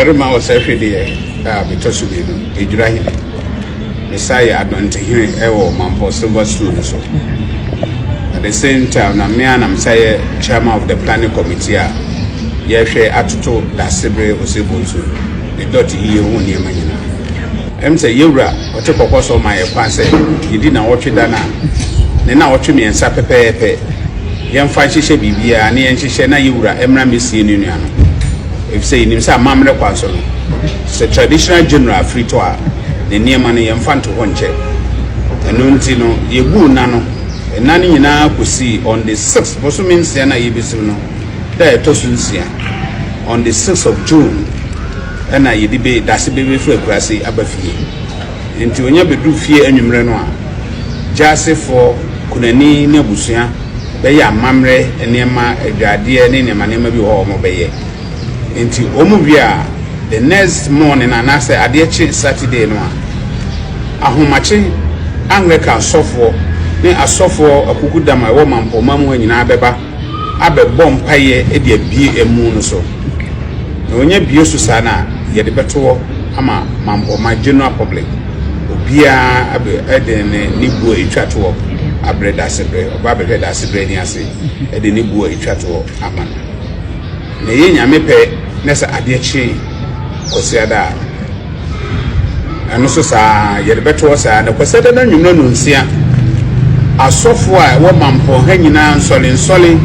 very much was every day because we know Ibrahim Messiah Asanteman Mampon silver stool so at the same time na me am say chairman of the planning committee ye hwe atoto dasebre osebonso the Doti ye hu ne manyina say yewra o te kokoso ma ye kwa say yidi na wotwe dana ne na wotwe miensa pepepe yemfa hihye bibia ne yenhihye na yewra emra mesie ne nua no if say nim say amamre kwaso no it's a traditional general free to a ne niema ne yemfa nto ho nche eno nti no yebu na no na ne nyina kosi on the 6th boso mensia na yebisim no da to sunsia on the 6th of June na yedibe dasebe fru akurase abafie nti onya bedu fie anwumre no a jase for kunani na busua be ya mamre enema adwade ne nema bi ho mo beye nti omu bia the next morning and I say ade Saturday no a ahomache Anglican sofo ne asofo akukudama wo Mampon mamu nyina beba abebom paye e de bie emu no so na onya bie so sana ye de beto ama Mampon ma general public obia abe edene ni buo etwato abreda sebre oba be da sebre ni ase ede ni buo etwato ama na ye nyame pe nesa ade chi kosiada anoso sa ye de beto sa na kosiada na nwumno no nsia asofo a wo Mamponhene nyina nsole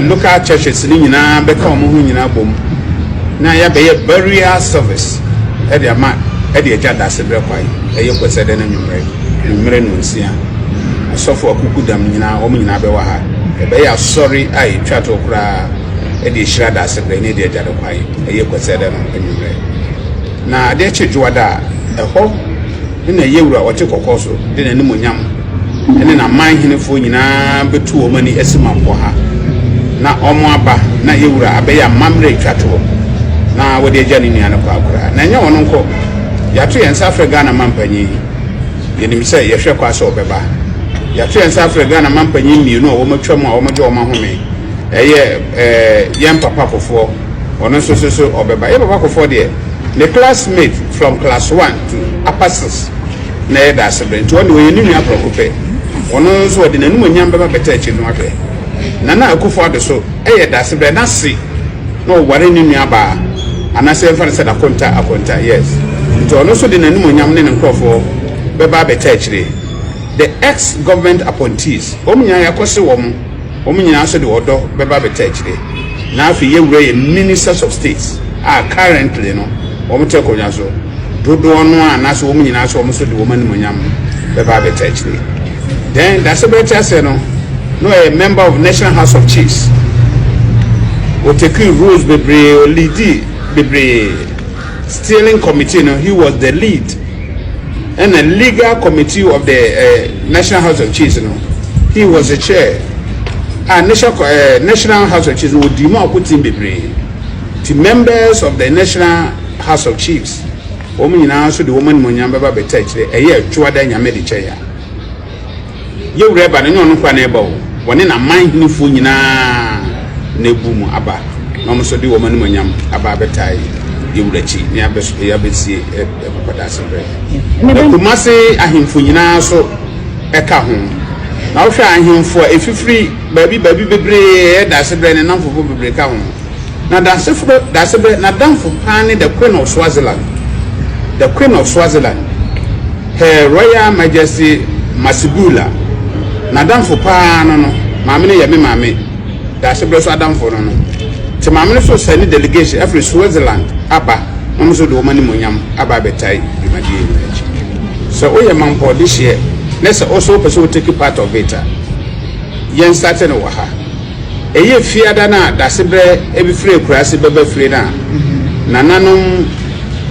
local churches ni nyina beka omo hu nyina bom na ya be burial service e de ama e de eja da sebre kwai e ye kosiada na nwumre no nsia asofo akukudam nyina omo nyina be wa ha e be ya sorry ai twato kura e de hira da sebre ni de eja da kwai e ye kosiada no nwumre na de chejuada e ho na yewura wote kokoso de na nimonyam ene na manhene fo nyina betu o mani esimanfo ha na omo aba na yewura abeya mamre twato na wode agya ne nua no kwakura na nya wono nko yato yensa Africa na mampanyi yenim se yehwe kwaso obeba yato yensa Africa na mampanyi mienu o matwam a omode o mahome eye yem papa kofo ono so obeba ye papa kofo de the classmate from class 1 to upper 6 na e da sebre nti woni we ninu aprokope wono so de nanum nyam beba beta echi no ahwe na akufo ade so e ye da sebre na se no ware ninu aba anase mfa se da akonta yes nti wono so de nanum nyam ne nkrofo beba beta echi the ex government appointees omunya yakose omunya so de odo beba beta echi na afi ye wure ministers of states are currently no omuche konyaso dodo no anaso wo nyina so omuso de wo mani monyam be ba be church then that's a better say no a member of National House of Chiefs o take rules bebre lead bebre steering committee no he was the lead and the legal committee of the National House of Chiefs no he was the chair and National House of Chiefs would demand put in bebre the members of the National House of Chiefs woman nyina so the woman monyam beba beta kire eye atwada nyame de kye ya ye wreba ne no kwa na eba wo woni na manhene fu nyina na ebu mu aba na mo so de woman monyam aba beta ye wurachi ne ya besie papa sebre kumase ahemfu nyina so eka ho na wo hwe ahemfu efifiri baby bebre da sebre ne namfo bebre ka ho na da sebre na damfo pan the Queen of Swaziland. The Queen of Swaziland, Her Royal Majesty Masibula, Nadam for Pano, Mammy Yami Mammy, that's a blessed Adam for no. To Mammy so send delegation every Swaziland, Abba, almost the woman Munyam, Abba Betai, so we are Mampon this year. Let's also pursue take part of it. Yen started over her. A year fear dana, that's a bread, every free crassy baby free now. Nananum.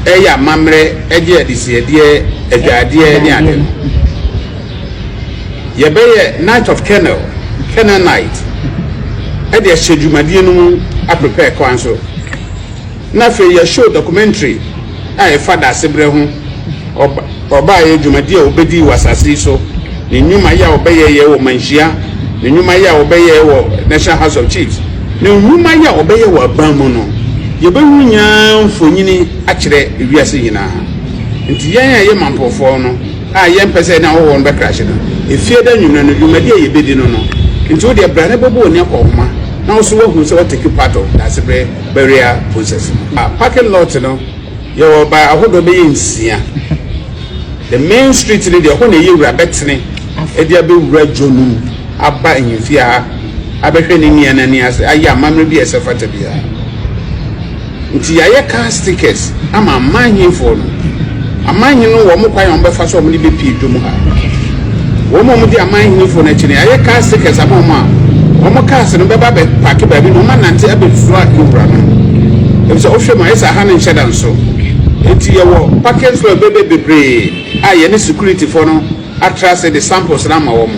Eya mamre eje adise de adwade ne ade ye be night of kennel night e de schedule no a prepare kwan so na fe ye show documentary a father sebre ho oba ye dwumade a obedi wasase so ne nyuma ya obeye ye wo manhia ne nyuma ya obeye wo National House of Chiefs ne nyuma ya obeye wo abamu no yɛbɛhu nyaa mfonyini akyerɛ ewiase nyinaa nti yɛn a yɛ mampɔfoɔ no a yɛn pɛ sɛ na wɔwɔ no bɛkrahye no efie da nwumna no dwumadi a yɛbɛdi no no nti wo de bra ne bɛbɔ oni akɔhoma na wo so wahu sɛ wɔtake part of dasebrɛ burial process parking lot no yɛwɔ ba ahodo bɛyɛ nsia the main street no deɛ hɔ na yɛwura bɛtene ɛde abɛwura dwonum aba nyimfia abɛhwɛ ne nia nani ase ayɛ amamre bi ɛsɛ fata bia nti yɛayɛ car stickers ama amanhefo no amanhe no wɔ mo kwan a wɔbɛfa so wɔn de bɛpie dwom ha wɔn de amanhefo no akyi ne yɛayɛ car stickers ama wɔn cars no bɛba bɛ park baabi no wɔn nante abɛfura nwura no ebisa ohwɛ ma ɛsɛ ha ne nhyɛ da nso enti yɛwɔ parking slot bebree a yɛne security for no atrase the samples na ma wɔn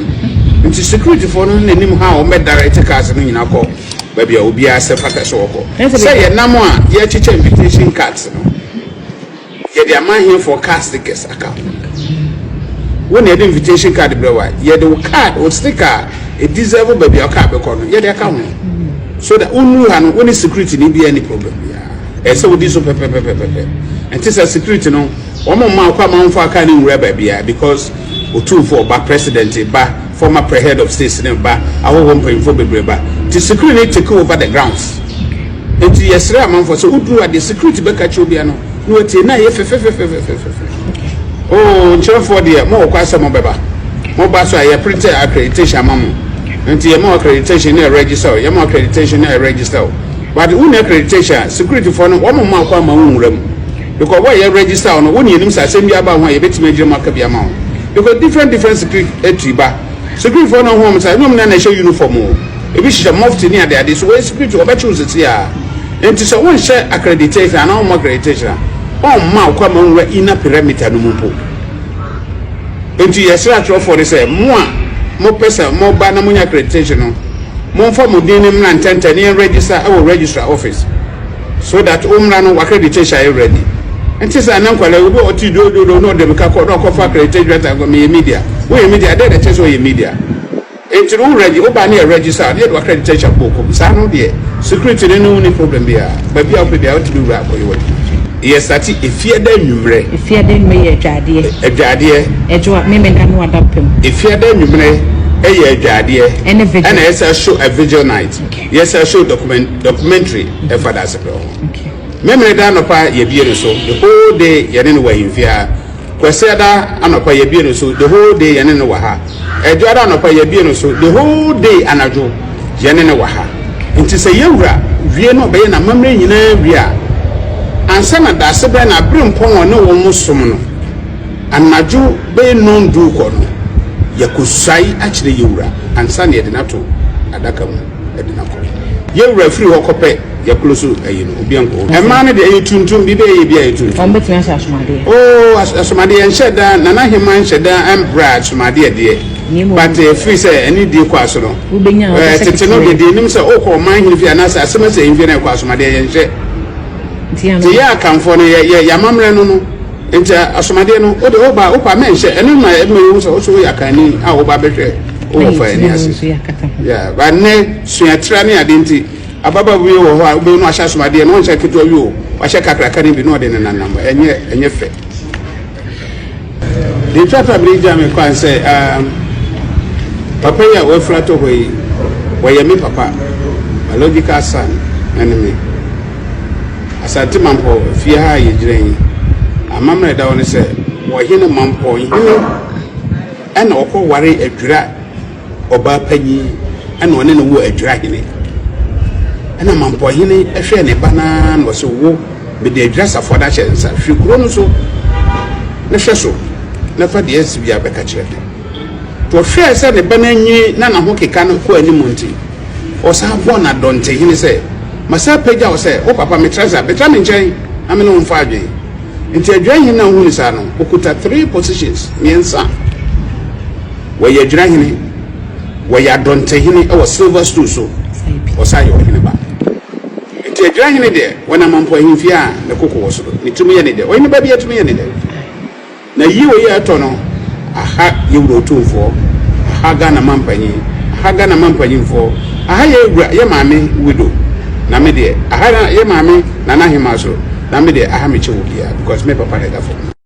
nti security for no n'anim ha wɔn bɛ direct cars no nyina kɔ baabi a obi a sɛ fata so wɔkɔ sɛ yɛ nam a yɛkyekyɛ invitation cards no yɛde amanhe for car stickers aka when yɛde invitation card brɛ wa yɛde card or sticker it deserve baabi a car bɛkɔ no yɛde aka ho so that unu ha no when security ni bi any problem ya ɛsɛ wodi so pɛpɛpɛpɛpɛ nti sɛ security no wɔn ma akɔ amanfo aka ne nwura baabi ya because otumfo ba president ba former head of state ne ba awowo mpanyinfo bebree ba the security take over the grounds enti yesre amanfo so uduru at the security be kachi obia no no tie na ye fefefefefefefe oh nchefo de mo kwa asem beba mo ba so aye printer accreditation amamo enti ye mo accreditation na register ye mo accreditation na register but who na accreditation security for no wo mo ma kwa ma nwuram because why you register no woni enim sa asem bi aba ho ye betime agire maka bi ama ho because different security etriba security for no home say no na na show uniform o ebi hye mufti ni ade so we security oba choose it ya enti so won share accreditation na mo accreditation on ma kwa ma nwura ina perimeter no mpo enti yesra atro for say mo pesa mo ba na mo nya accreditation no mo mfa mo din nim na ntenta ni register our registrar office so that umra no accreditation is ready enti say na nkwala obi oti do no dem ka ko no ko for accreditation go me media we media dey the chase we media enti no ready oba na register na do accreditation book sa no de security no ni problem bia ba bia obi bia oti do ra ko yo yes ati efie da nwumre ye adwade ejo me da no adapem efie da nwumre ye adwade and yes show a video night yes show documentary e fada sepro okay me da no pa ye bie no so the whole day ye ne wa himfia kwese da anopa ye bie no so the whole day ye ne wa ha ejo da anopa ye bie no so the whole day anajo ye ne wa ha nti se yewura wie no be na mamre nyina wie a ansana da sebe na brempon ne wo musom no anajo be non du ko no yakosai akire yewura ansana ye de nato adaka mu e de nakọ yewura free ho kope yakloso ayi no obi anko e ma ne de ayi tuntum bi be ye bi ayi tuntum on betu ansa asomade oh asomade en sheda na na heman sheda em bra asomade de but free say any dey kwa so no tete no de nim say o ko man hin fi anasa asema say hin na kwa asomade en she ti ya kanfo no ya mamre no enti asomade no o de o ba o pa men she enu ma me wu so ya kani a o ba behwe o fa ani ase ya ba ne suatra ne ade nti ababa bi wo ho a obi no ahya asomade no nche keto wi o ahya kakraka ne bi no de ne nanamba enye fe the traffic bridge am kwan say papa ya we frato hoyi we me papa a logical son enemy Asanteman po fie ha ye giren amamre da woni se wo hene Mamponhene ena okọ ware adwira oba panyi ena one ne wo adwira hene ena Mamponhene ehwe ne bana no se wo be de adwira safo da che nsa hwe kuro no so ne hwe so na fa de asibi abeka kirete to hwe se ne bana nyi na na ho keka no ko ani monti o sa bo na donte hene se masa peja o se o papa me treasure betra me nchen amene wo mfa adwen nti adwan hene na hu ni sa no okuta 3 positions miensa we ye adwan hene we ya donte hene e wo silver stool so o sa yo hene ba nti adwan hene de wona Mamponhene fia ne kokko wo so ni tumi ye ne de we ni ba bi tumi ye ne de na yi we ye to no aha ye wuro tumfo aha ga na Mamponhene aha ga na Mamponhene fo aha ye wura ye maame widow na me de aha na ye maame na na hema so na me de aha me che wo bia because me papa na da for